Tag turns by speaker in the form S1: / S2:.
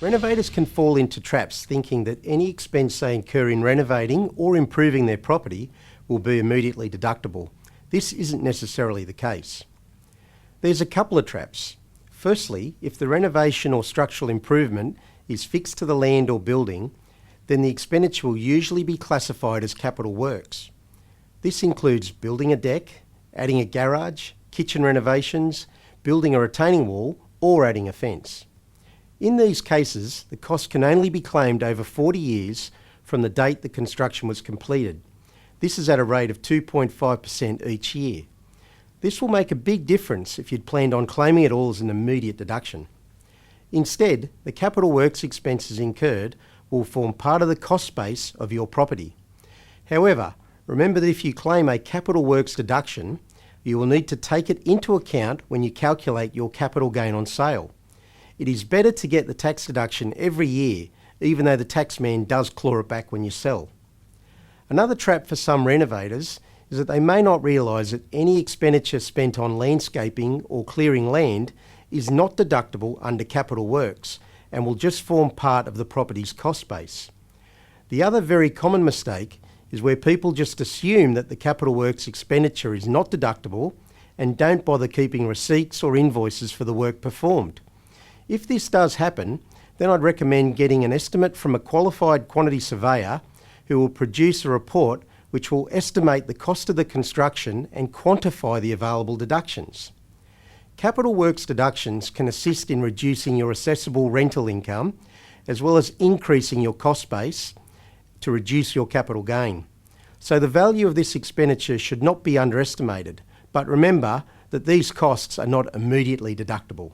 S1: Renovators can fall into traps thinking that any expense they incur in renovating or improving their property will be immediately deductible. This isn't necessarily the case. There's a couple of traps. Firstly, if the renovation or structural improvement is fixed to the land or building, then the expenditure will usually be classified as capital works. This includes building a deck, adding a garage, kitchen renovations, building a retaining wall, or adding a fence. In these cases, the cost can only be claimed over 40 years from the date the construction was completed. This is at a rate of 2.5% each year. This will make a big difference if you'd planned on claiming it all as an immediate deduction. Instead, the capital works expenses incurred will form part of the cost base of your property. However, remember that if you claim a capital works deduction, you will need to take it into account when you calculate your capital gain on sale. It is better to get the tax deduction every year, even though the taxman does claw it back when you sell. Another trap for some renovators is that they may not realise that any expenditure spent on landscaping or clearing land is not deductible under capital works and will just form part of the property's cost base. The other very common mistake is where people just assume that the capital works expenditure is not deductible and don't bother keeping receipts or invoices for the work performed. If this does happen, then I'd recommend getting an estimate from a qualified quantity surveyor who will produce a report which will estimate the cost of the construction and quantify the available deductions. Capital works deductions can assist in reducing your assessable rental income, as well as increasing your cost base to reduce your capital gain. So the value of this expenditure should not be underestimated, but remember that these costs are not immediately deductible.